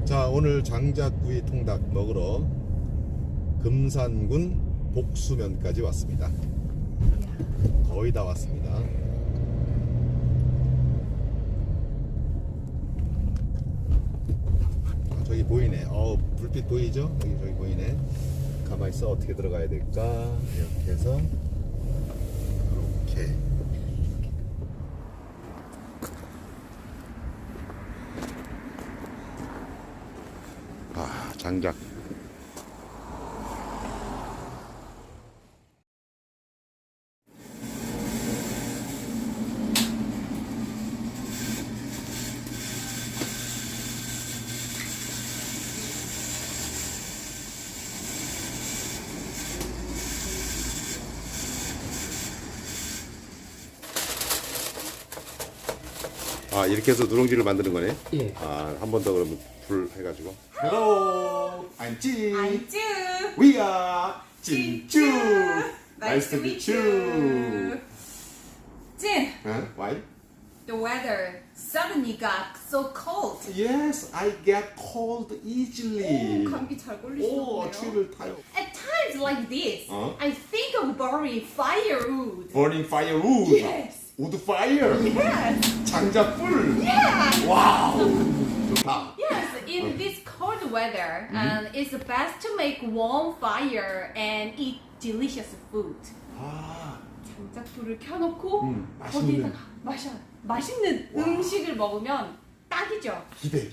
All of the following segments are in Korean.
자, 오늘 장작구이 통닭 먹으러 금산군 복수면까지 왔습니다. 거의 다 왔습니다. 아, 저기 보이네. 불빛 보이죠? 저기 보이네. 가만히 있어. 어떻게 들어가야 될까? 이렇게 해서 이렇게. 아, 장작. 아, 이렇게 해서 누룽지를 만드는 거네? 예. 아, 한 번 더 그러면 불 해가지고. Hello, I'm Jin. I'm Ju. We are 진쭈. Nice to meet you. Jin, Why? the weather suddenly got so cold. Yes, I get cold easily. 오, 감기 잘 오, 걸리시는데요? 추위를 타요. At times like this, 어? I think of burning firewood. Burning firewood. Yes. Wood fire. Yes. 장작불. Yes. 와우. 좋다. Yes. In this cold weather, it's best to make warm fire and eat delicious food. 아, 장작불을 켜놓고 맛있는. 거기다가 맛있는 음식을 먹으면 딱이죠. 기대.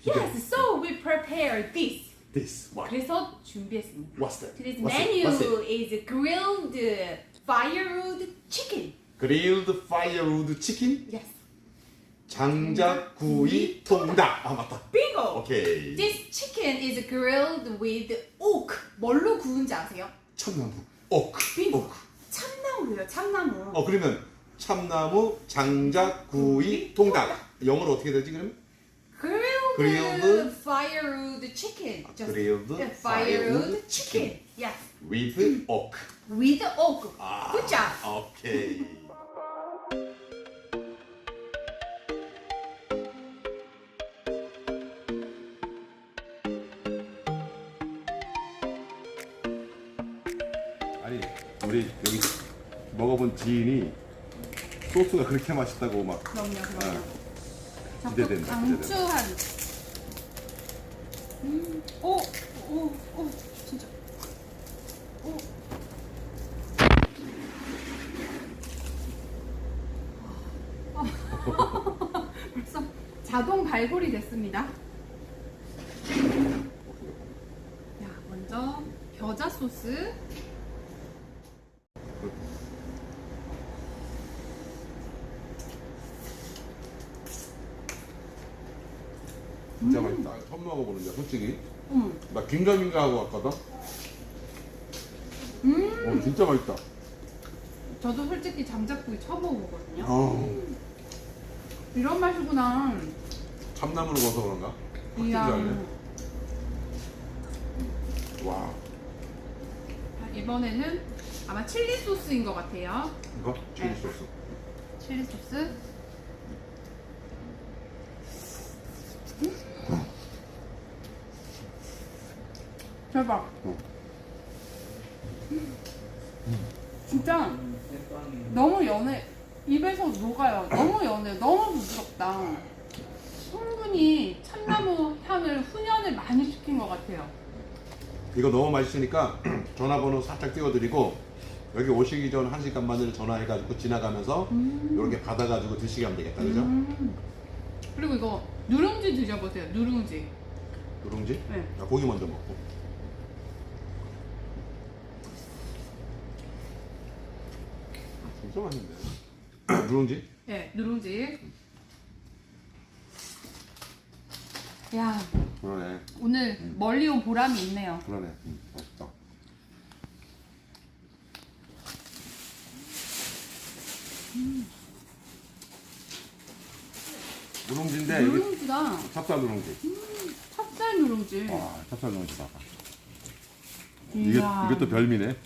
Yes, so we prepare this. This. What? 그래서 준비했습니다. What's that? Today's What's it? menu What's it? is grilled firewood chicken. Grilled firewood chicken. Yes. 장작구이 통닭. 아, 맞다. Bingo. 오케이. This chicken is grilled with oak. 뭘로 구운지 아세요? 참나무. 오크. Bingo. 오크. 참나무예요, 참나무. 그러면 참나무 장작구이 통닭. 영어로 어떻게 되지 그러면? Grilled firewood chicken. Just grilled firewood chicken. Yes. with oak. With oak. 아, Good job. 오케이. 아니, 우리 여기 먹어본 지인이 소스가 그렇게 맛있다고 막. 그럼요. 자꾸 기대된다, 강추한. 오, 진짜. 오. 벌써 자동 발골이 됐습니다. 야, 먼저 겨자 소스. 진짜 맛있다. 처음 먹어보는데 솔직히 음. 나 긴가민가 하고 왔거든. 진짜 맛있다. 저도 솔직히 장작구이 처음 먹어보거든요. 이런 맛이구나. 참나무로 먹어서 그런가? 확실히 이야. 알네. 와, 이번에는 아마 칠리 소스인 것 같아요. 이거 칠리 네. 소스. 칠리 소스. 대박. 진짜 너무 연해. 입에서 녹아요. 너무 연해. 너무 부드럽다. 충분히 참나무 향을 훈연을 많이 시킨 것 같아요. 이거 너무 맛있으니까 전화번호 살짝 띄워드리고 여기 오시기 전 1시간만을 전화해가지고 지나가면서 이렇게 받아가지고 드시게 하면 되겠다, 그죠? 그리고 이거 누룽지 드셔보세요. 누룽지. 누룽지? 네. 자, 고기 먼저 먹고. 진짜 맛있네. 누룽지? 네, 누룽지. 야, 그러네. 오늘 멀리 온 보람이 있네요. 그러네. 맛있다. 누룽지인데 이게 누룽지가 찹쌀 누룽지. 찹쌀 누룽지. 와, 찹쌀 누룽지 봐봐. 이야. 이게 또 별미네.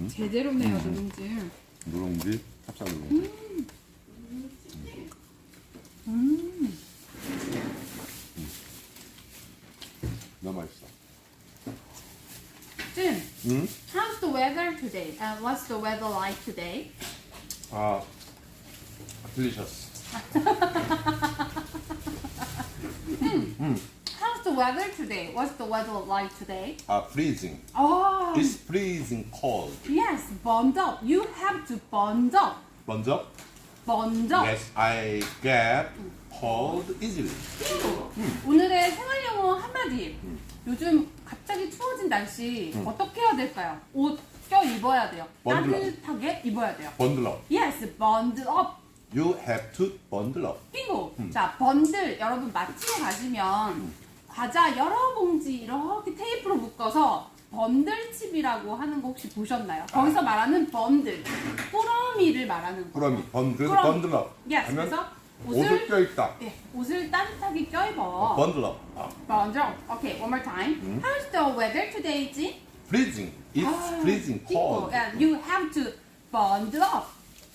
제대로네요, 누룽지. 누룽지, 찹쌀 누룽지. 너무 맛있어. Jim, 응? how's the weather today? What's the weather like today? 아, delicious. How's the weather today? What's the weather like today? Freezing. Oh, It's freezing cold. yes, bundle. You have to bundle. 먼저, Bundle. yes, I get cold easily. 오늘의 생활 영어 한마디. 요즘 갑자기 추워진 날씨 어떻게 해야 될까요? 옷 껴 입어야 돼요. Bundle up. 따뜻하게 입어야 돼요. Bundle up. Yes, bundle up. You have to bundle up. 빙고. 자, 번들 여러분 마트에 가시면 과자 여러 봉지 이렇게 테이프로 묶어서 번들칩이라고 하는 거 혹시 보셨나요? 거기서 말하는 번들, 꾸러미를 말하는 거. 그럼 그래서 그럼. bundle up. Yes, 하면 그래서 옷을 옷을 껴입다. 네, 옷을 따뜻하게 껴입어. bundle up. Bundle. Okay, one more time. How's the weather today, Jin? Freezing. It's freezing cold. And you have to bundle up.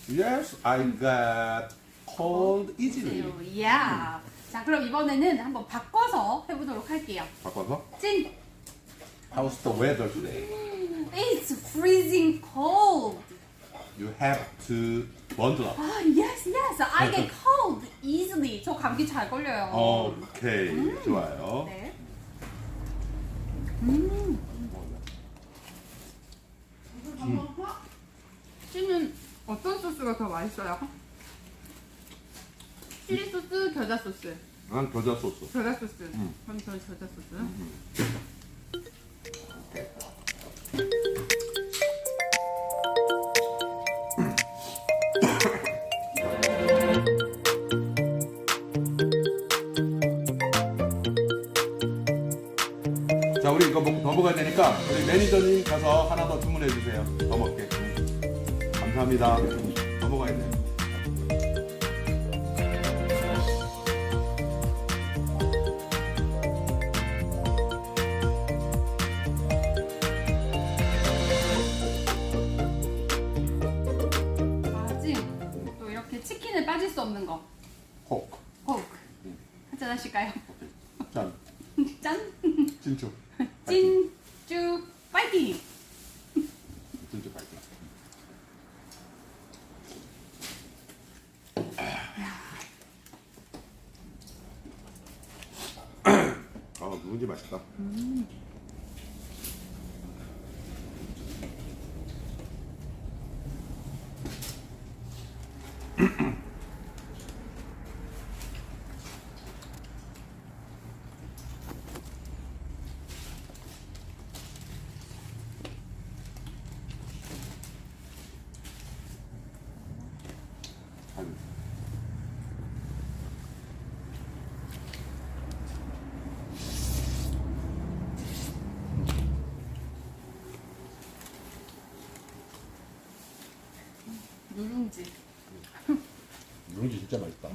Yes, I get cold easily. Yeah. 자, 그럼 이번에는 한번 바꿔서 해보도록 할게요. 바꿔서 진, How's the weather today? it's freezing cold. You have to bundle up. Ah, yes, yes. I get cold easily. 저 감기 잘 걸려요. 오케이, 좋아요. 네. 찌는 어떤 소스가 더 맛있어요? 칠리 소스, 겨자 소스. 난 겨자 소스. 겨자 소스. 그럼 저는 겨자 소스. 자, 우리 이거 먹고 더 먹어야 되니까 우리 매니저님 가서 하나 더 주문해 주세요. 더 먹게. 감사합니다. 더 먹어야 돼. 아직 또 이렇게 치킨에 빠질 수 없는 거. 코크. 코크. 한잔 하실까요? 짠. 짠. 진주. 찐쭈 파이팅. 진주 파이팅. 누군지 맛있다. 누룽지. 누룽지 진짜 맛있다.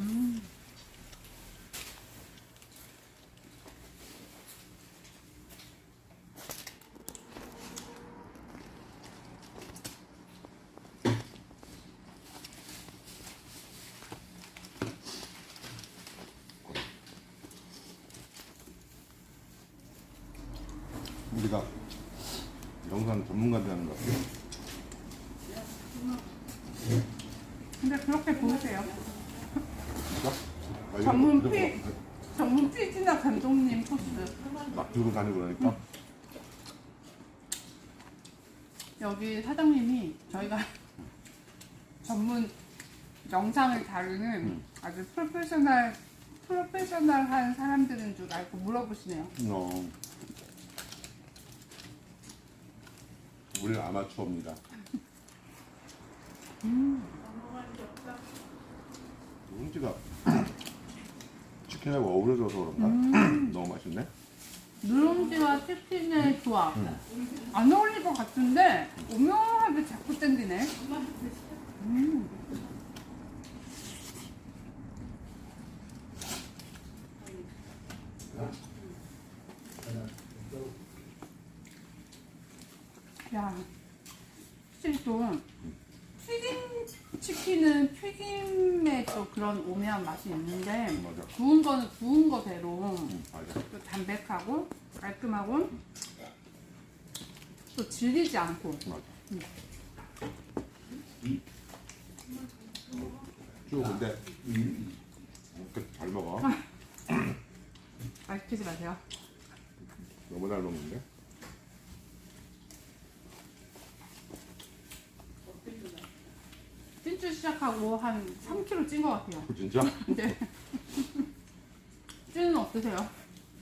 우리가 영상 전문가들하는 것 같아요. 근데 그렇게 보이세요? 진짜? 아, 이거 전문 이거 피 전문 피지나 감독님 코스. 막 들고 다니고 그러니까. 여기 사장님이 저희가 전문 영상을 다루는 아주 프로페셔널한 사람들인 줄 알고 물어보시네요. 우리는 아마추어입니다. 누룽지가 치킨하고 어우러져서 그런가? 너무 맛있네. 누룽지와 치킨의 조합. 안 어울릴 것 같은데 오묘하게 자꾸 땡기네. 야, 확실히 또 튀긴 치킨은 튀김에 또 그런 오묘한 맛이 있는데 맞아. 구운 거는 구운 거대로 맞아. 또 담백하고 깔끔하고 또 질리지 않고 맞아. 쭉 근데 이렇게 잘 먹어. 말 시키지 마세요. 너무 잘 먹는데. 찐주 시작하고 한 3kg 찐 것 같아요. 진짜? 네. 찐은 어떠세요?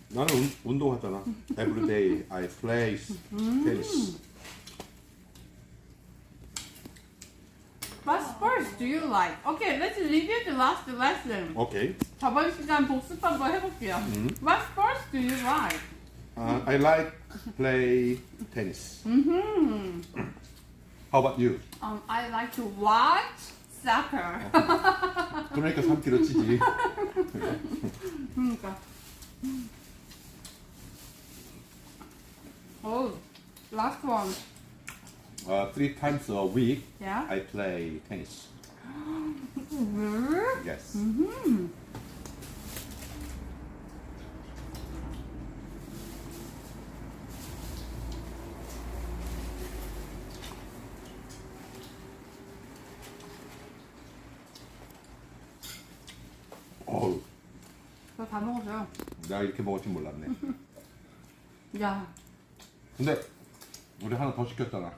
나는 운동하잖아. Every day I play tennis. What sports do you like? Okay, let's review the last lesson. 오케이. 저번 시간 복습 한번 해볼게요. What sports do you like? I like play tennis. How about you? I like to watch soccer. 그러니까 3kg 찌지. 그러니까. Oh, last one. 3 times a week Yeah. I play tennis. Really? Yes. 어우, 저 다 먹었어요. 내가 이렇게 먹을 줄 몰랐네. 야, 근데 우리 하나 더 시켰잖아.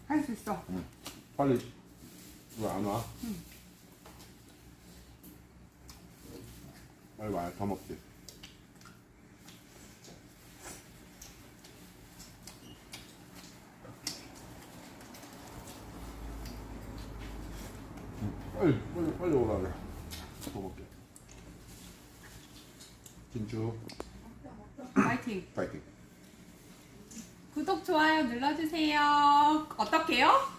할 수 있어. 빨리 왜 안 와? 빨리 와야 더 먹지. 빨리 오라 그래. 더 먹게. 진주 파이팅. 파이팅. 구독, 좋아요 눌러주세요. 어떻게요?